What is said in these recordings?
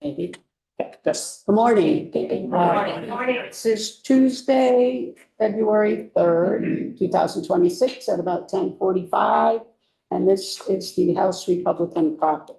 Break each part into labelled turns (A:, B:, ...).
A: Maybe. Okay, yes. Good morning.
B: Good morning.
A: This is Tuesday, February 3rd, 2026 at about 10:45. And this is the House Republican Caucus.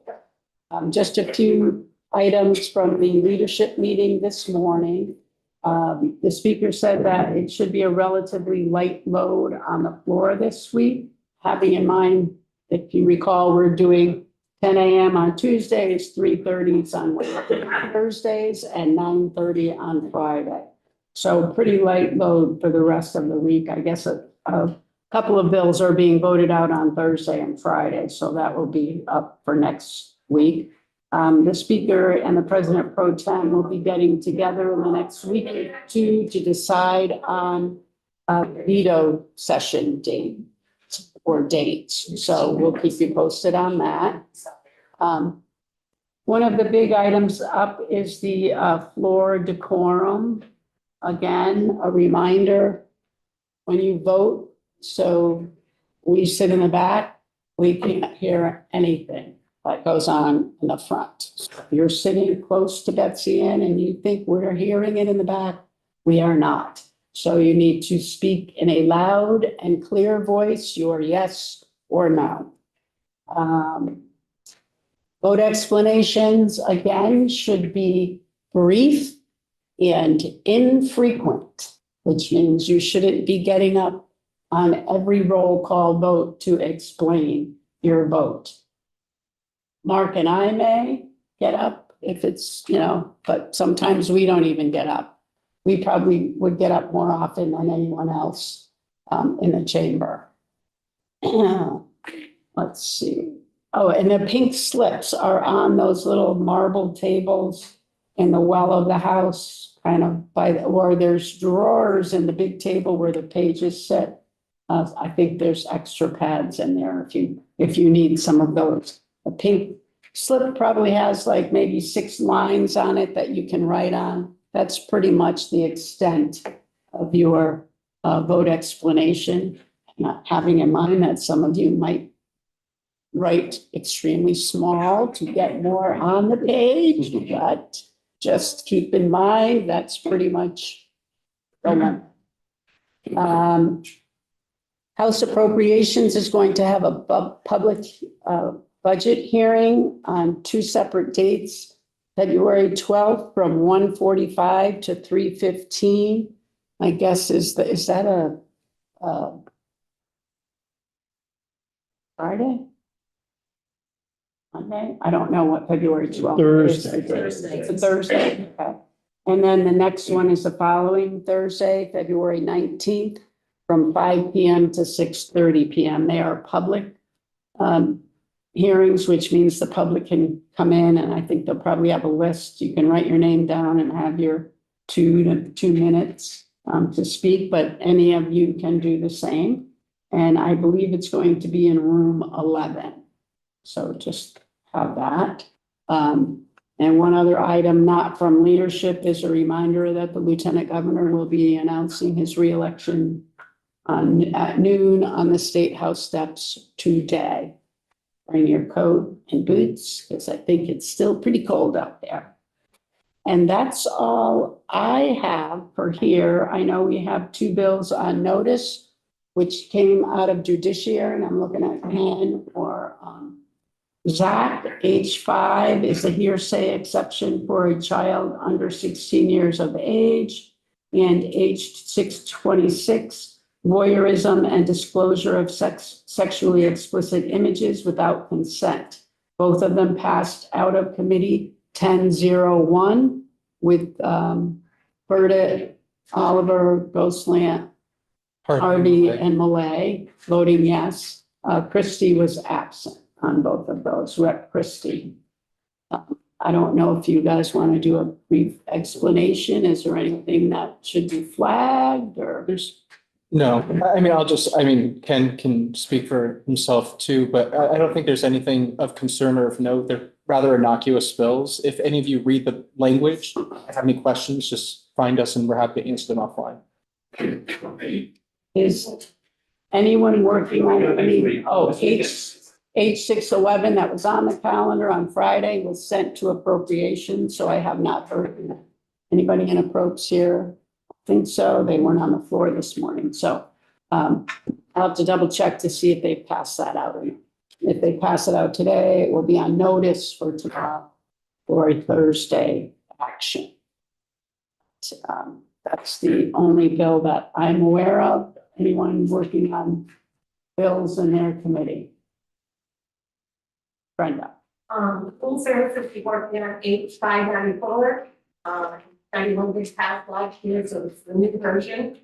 A: Just a few items from the leadership meeting this morning. The speaker said that it should be a relatively light load on the floor this week, having in mind, if you recall, we're doing 10 a.m. on Tuesdays, 3:30 on Thursdays, and 9:30 on Friday. So pretty light load for the rest of the week. I guess a couple of bills are being voted out on Thursday and Friday, so that will be up for next week. The speaker and the president pro tem will be getting together in the next week or two to decide on a veto session date or dates. So we'll keep you posted on that. One of the big items up is the floor decorum. Again, a reminder, when you vote, so we sit in the back, we can't hear anything that goes on in the front. So if you're sitting close to Betsy Ann and you think we're hearing it in the back, we are not. So you need to speak in a loud and clear voice, your yes or no. Vote explanations, again, should be brief and infrequent, which means you shouldn't be getting up on every roll call vote to explain your vote. Mark and I may get up if it's, but sometimes we don't even get up. We probably would get up more often than anyone else in the chamber. Let's see. Oh, and the pink slips are on those little marble tables in the well of the house, kind of or there's drawers in the big table where the pages sit. I think there's extra pads in there if you need some of those. A pink slip probably has like maybe 6 lines on it that you can write on. That's pretty much the extent of your vote explanation. Not having in mind that some of you might write extremely small to get more on the page, but just keep in mind that's pretty much the one. House Appropriations is going to have a public budget hearing on 2 separate dates, February 12th from 1:45 to 3:15. My guess is that a Friday? Monday? I don't know what February 12th is.
B: Thursday.
A: It's a Thursday. Okay. And then the next one is the following Thursday, February 19th from 5 p.m. to 6:30 p.m. They are public hearings, which means the public can come in, and I think they'll probably have a list. You can write your name down and have your 2 minutes to speak, but any of you can do the same. And I believe it's going to be in room 11. So just have that. And one other item not from leadership is a reminder that the Lieutenant Governor will be announcing his reelection at noon on the State House steps today. Bring your coat and boots, because I think it's still pretty cold out there. And that's all I have for here. I know we have 2 bills on notice, which came out of judiciary, and I'm looking at Ann or Zach. H5 is a hearsay exception for a child under 16 years of age, and H626, voyeurism and disclosure of sexually explicit images without consent. Both of them passed out of committee 10-01 with Berta, Oliver, Goslant, Harvey, and Millay voting yes. Christie was absent on both of those, Rep. Christie. I don't know if you guys want to do a brief explanation. Is there anything that should be flagged or?
C: No, Ken can speak for himself too, but I don't think there's anything of concern or of note. They're rather innocuous bills. If any of you read the language, have any questions, just find us and we're happy to answer them offline.
A: Is anyone working on any? Oh, H611 that was on the calendar on Friday was sent to appropriation, so I have not heard anybody in approps here. I think so. They weren't on the floor this morning, so I'll have to double check to see if they passed that out. Or not. If they pass it out today, it will be on notice for tomorrow for a Thursday action. That's the only bill that I'm aware of. Anyone working on bills in their committee? Brenda.
B: Full service is working on H594. 91 years past last year, so it's the new version.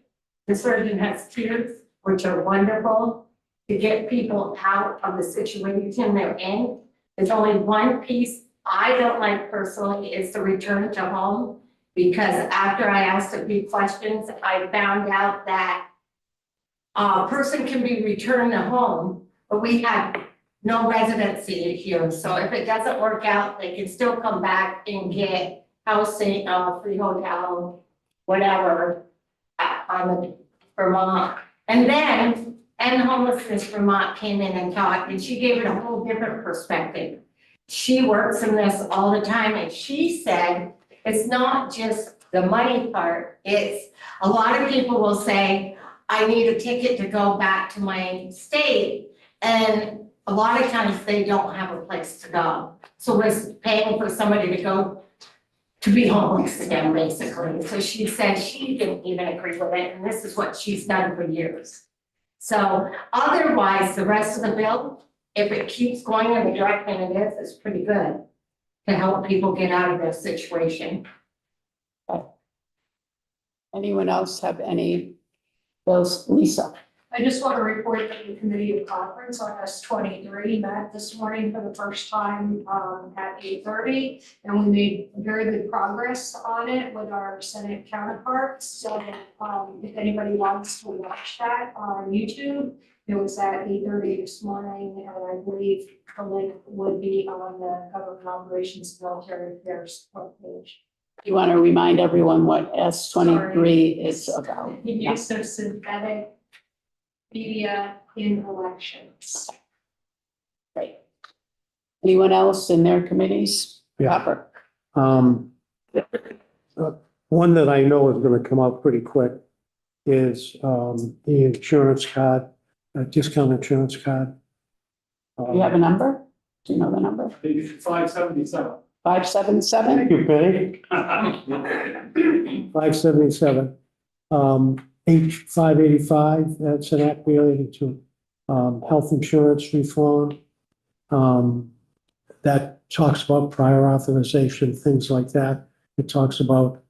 B: This version has tiers, which are wonderful to get people out of the situation they're in. There's only one piece I don't like personally is the return to home, because after I asked a few questions, I found out that a person can be returned to home, but we have no residency here. So if it doesn't work out, they can still come back and get housing, free hotel, whatever, on the Vermont. And Homelessness Vermont came in and talked, and she gave it a whole different perspective. She works in this all the time, and she said, it's not just the money part, it's a lot of people will say, I need a ticket to go back to my state. And a lot of times they don't have a place to go. So we're paying for somebody to go to be homeless again, basically. So she said she didn't even agree with it, and this is what she's done for years. So otherwise, the rest of the bill, if it keeps going in the direction it is pretty good to help people get out of their situation.
A: Anyone else have any bills? Lisa?
D: I just want to report that the committee of conference on S23 met this morning for the first time at 8:30. And we made very good progress on it with our Senate counterparts. So if anybody wants to watch that on YouTube, it was at 8:30 this morning. And I believe the link would be on the Government Operations Military Affairs page.
A: You want to remind everyone what S23 is about?
D: The use of synthetic media in elections.
A: Great. Anyone else in their committees?
E: Yeah.
A: Robert?
E: One that I know is gonna come out pretty quick is, the insurance card, discount insurance card.
A: Do you have a number? Do you know the number?
F: 577.
A: 577?
E: Thank you, Penny. 577. H585, that's an act related to, health insurance reform. That talks about prior authorization, things like that. It talks about,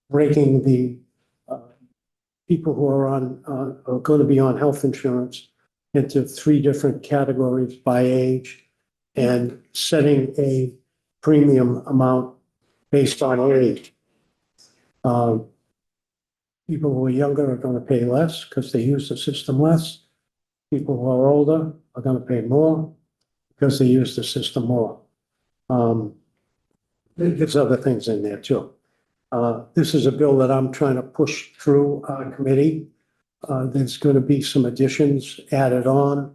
E: ranking the, people who are are going to be on health insurance into 3 different categories by age and setting a premium amount based on age. People who are younger are going to pay less because they use the system less. People who are older are going to pay more because they use the system more. There's other things in there too. This is a bill that I'm trying to push through our committee. There's going to be some additions added on.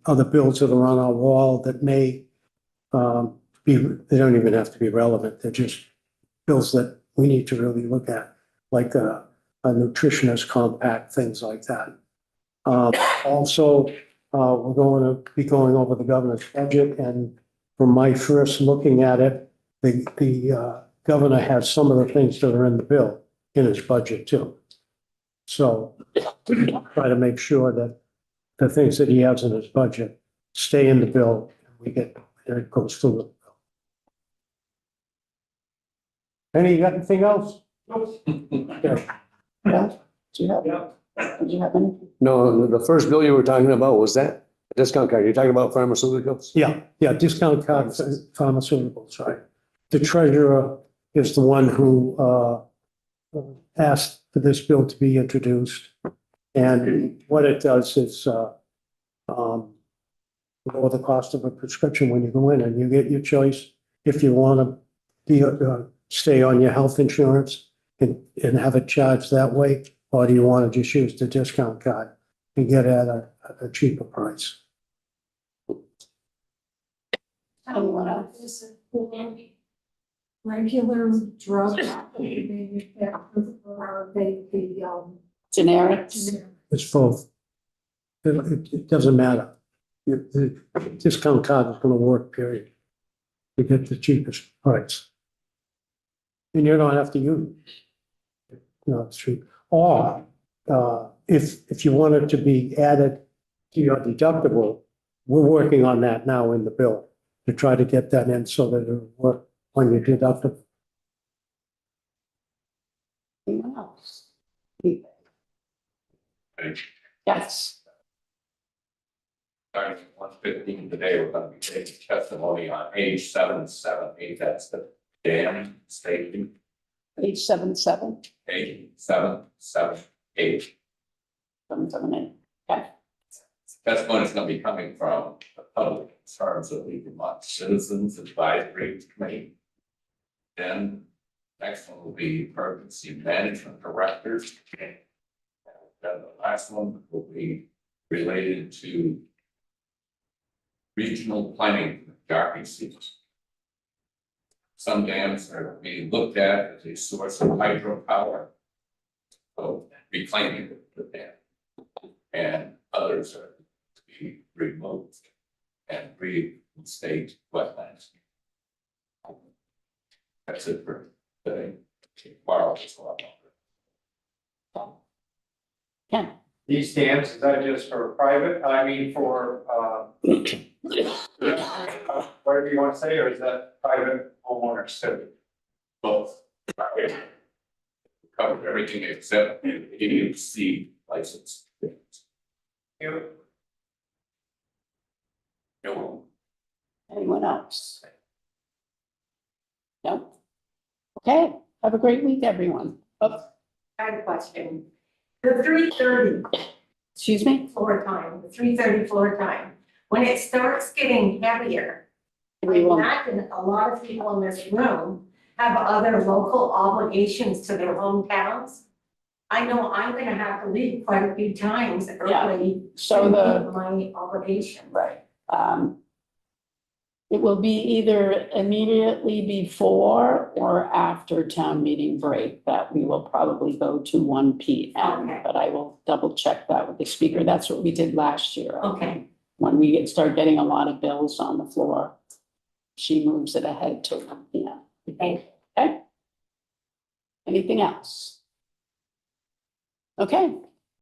E: Other bills that are on our wall that may they don't even have to be relevant. They're just bills that we need to really look at, like a nutritionist compact, things like that. Also, we're going to be going over the governor's budget, and from my first looking at it, the governor has some of the things that are in the bill in his budget too. So try to make sure that the things that he has in his budget stay in the bill, and it goes through the bill. Penny, you got anything else? Okay.
A: Yeah? Do you have,
F: Yeah.
A: did you have anything?
G: No, the first bill you were talking about was that discount card. You're talking about pharmaceuticals?
E: Yeah, discount card for pharmaceuticals, right. The treasurer is the one who asked for this bill to be introduced. And what it does is lower the cost of a prescription when you go in, and you get your choice if you want to be stay on your health insurance and have it charged that way, or do you want to just use the discount card and get at a a cheaper price.
A: Anyone else?
D: Is it for regular drug, or
A: Generics?
D: generic?
E: It's both. It doesn't matter. The discount card is gonna work, period. To get the cheapest price. And you don't have to use it. No, it's cheap. Or, if you want it to be added to your deductible, we're working on that now in the bill to try to get that in so that it'll work on your deductible.
A: Anyone else? Yes,
H: Starting at 1:15 today, we're gonna be taking testimony on page 778, that's the dam station,
A: page 77,
H: page 778.
A: 778. Okay,
H: Testimony is gonna be coming from the public in terms of the Vermont Citizens Advisory Committee. Then next one will be emergency management directors. And then the last one will be related to regional planning, RPC. Some dams are being looked at as a source of hydropower. So reclaiming the dam. And others are to be removed and reinstate wetlands. That's it for today. Tomorrow is a lot longer.
A: Ken,
F: These dams, is that just for private, I mean, for, whatever you want to say, or is that private homeowners too?
H: Both. Covered everything except the EDC license. No.
A: anyone else? No? Okay, have a great week, everyone. Oh,
B: I have a question. The 3:30
A: excuse me?
B: floor time, the 3:30 floor time, when it starts getting heavier, I
A: We will,
B: imagine a lot of people in this room have other local obligations to their hometowns. I know I'm gonna have to leave quite a few times early
A: so
B: to
A: the,
B: meet my obligation.
A: right, it will be either immediately before or after town meeting break that we will probably go to 1 p.m.
B: Okay.
A: But I will double check that with the speaker. That's what we did last year.
B: Okay.
A: When we start getting a lot of bills on the floor, she moves it ahead to 1 p.m.
B: Thank you.
A: Okay? Anything else? Okay,